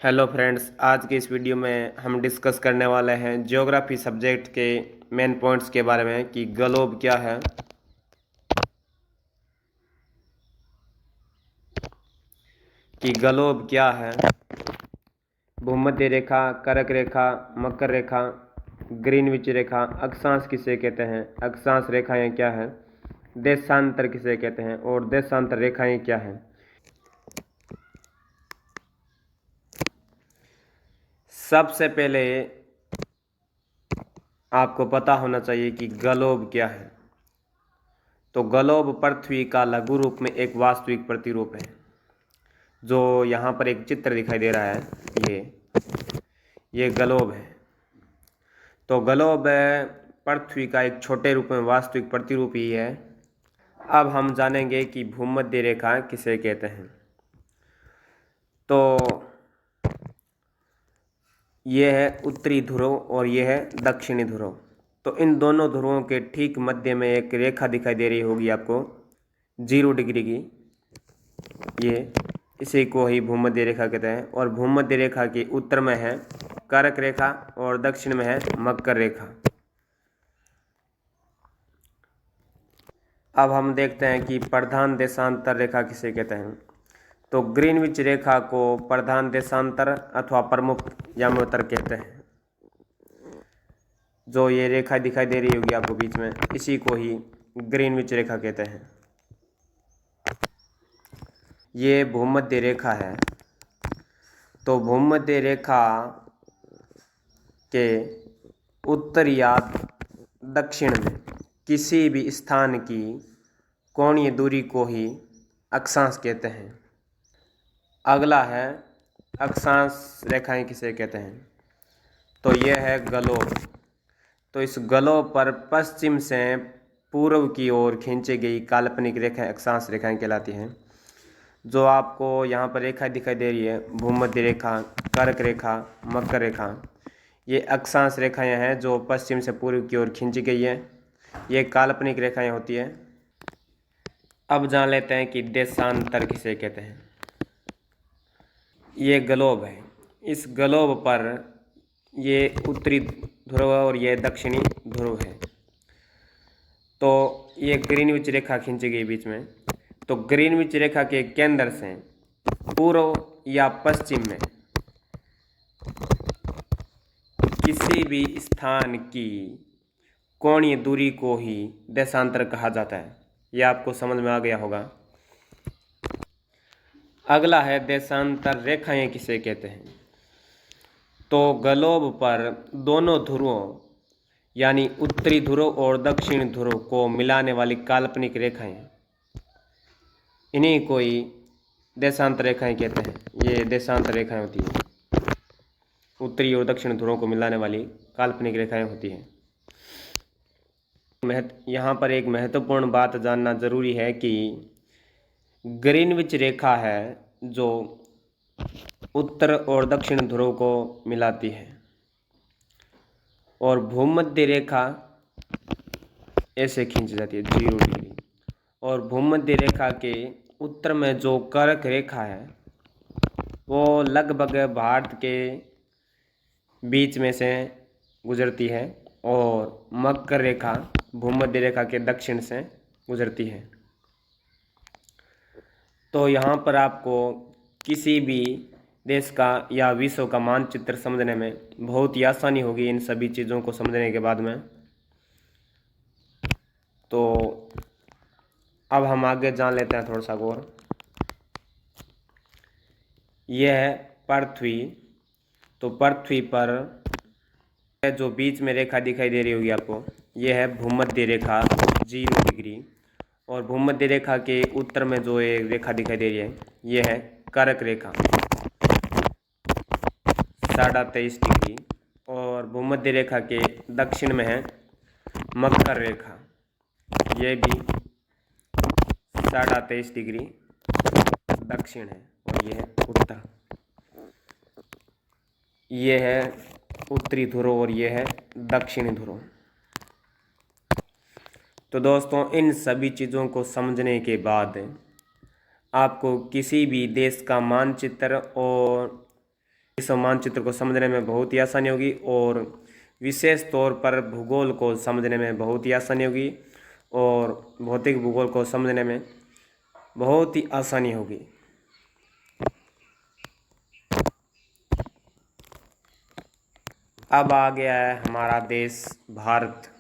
Hello friends, आज के इस वीडियो में हम डिस्कस करने वाले हैं ज्योग्राफी सब्जेक्ट के मेन पॉइंट्स के बारे में कि ग्लोब क्या है, भूमध्य रेखा, कर्क रेखा, मकर रेखा, ग्रीनविच रेखा, अक्षांश किसे कहते हैं, अक्षांश रेखाएं क्या हैं, देशांतर किसे कहते हैं और देशांतर रेखाएं क्या हैं। सबसे पहले आपको पता होना चाहिए कि ग्लोब क्या है। तो ग्लोब पृथ्वी का लघु रूप में एक वास्तविक प्रतिरूप है। जो यहाँ पर एक चित्र दिखाई दे रहा है, ये ग्लोब है। तो ग्लोब पृथ्वी का एक छोटे रूप में वास्तविक प्रतिरूप ही है। अब हम जानेंगे कि भूमध्य रेखा किसे कहते हैं। तो ये है उत्तरी ध्रुव और ये है दक्षिणी ध्रुव। तो इन दोनों ध्रुवों के ठीक मध्य में एक रेखा दिखाई दे रही होगी आपको 0 डिग्री की। ये इसी को ही भूमध्य रेखा कहते हैं। और भूमध्य रेखा के उत्तर में है कर्क रेखा और दक्षिण में है मकर रेखा। अब हम देखते हैं कि प्रधान देशांतर रेखा किसे कहते हैं। तो ग्रीनविच रेखा को प्रधान देशांतर अथवा प्रमुख यामोत्तर कहते हैं। जो ये रेखा दिखाई दे रही होगी आपको बीच में, इसी को ही ग्रीनविच रेखा कहते हैं। ये भूमध्य रेखा है। तो भूमध्य रेखा के उत्तर या दक्षिण में किसी भी स्थान की कोणीय दूरी को ही अक्षांश कहते हैं। अगला है अक्षांश रेखाएं किसे कहते हैं। तो यह है ग्लोब। तो इस ग्लोब पर पश्चिम से पूर्व की ओर खींची गई काल्पनिक रेखाएं अक्षांश रेखाएं कहलाती हैं। जो आपको यहाँ पर रेखा दिखाई दे रही है, भूमध्य रेखा, कर्क रेखा, मकर रेखा, ये अक्षांश रेखाएं हैं जो पश्चिम से पूर्व की ओर खींची गई है। ये काल्पनिक रेखाएं होती हैं। अब जान लेते हैं कि देशांतर किसे कहते हैं। ये ग्लोब है। इस ग्लोब पर ये उत्तरी ध्रुव और ये दक्षिणी ध्रुव है। तो ये ग्रीनविच रेखा खींची गई बीच में। तो ग्रीनविच रेखा के केंद्र से पूर्व या पश्चिम में किसी भी स्थान की कोणीय दूरी को ही देशांतर कहा जाता है। यह आपको समझ में आ गया होगा। अगला है देशांतर रेखाएं किसे कहते हैं। तो ग्लोब पर दोनों ध्रुवों यानी उत्तरी ध्रुव और दक्षिणी ध्रुव को मिलाने वाली काल्पनिक रेखाएं, इन्हीं को ही देशांतर रेखाएं कहते हैं। ये देशांतर रेखाएं होती हैं, उत्तरी और दक्षिण ध्रुवों को मिलाने वाली काल्पनिक रेखाएं होती हैं। यहाँ पर एक महत्वपूर्ण बात जानना जरूरी है कि ग्रीनविच रेखा है जो उत्तर और दक्षिण ध्रुव को मिलाती है, और भूमध्य रेखा ऐसे खींची जाती है 0 डिग्री। और भूमध्य रेखा के उत्तर में जो कर्क रेखा है वो लगभग भारत के बीच में से गुजरती है, और मकर रेखा भूमध्य रेखा के दक्षिण से गुजरती है। तो यहाँ पर आपको किसी भी देश का या विश्व का मानचित्र समझने में बहुत ही आसानी होगी इन सभी चीज़ों को समझने के बाद में। तो अब हम आगे जान लेते हैं थोड़ा सा और। यह है पृथ्वी। तो पृथ्वी पर जो बीच में रेखा दिखाई दे रही होगी आपको, यह है भूमध्य रेखा 0 डिग्री। और भूमध्य रेखा के उत्तर में जो एक रेखा दिखाई दे रही है, यह है कर्क रेखा 23.5 डिग्री। और भूमध्य रेखा के दक्षिण में है मकर रेखा, यह भी 23.5 डिग्री दक्षिण है, और यह है उत्तर। यह है उत्तरी ध्रुव और यह है दक्षिणी ध्रुव। तो दोस्तों, इन सभी चीज़ों को समझने के बाद आपको किसी भी देश का मानचित्र और विश्व मानचित्र को समझने में बहुत ही आसानी होगी और विशेष तौर पर भूगोल को समझने में बहुत ही आसानी होगी और भौतिक भूगोल को समझने में बहुत ही आसानी होगी। अब आ गया है हमारा देश भारत।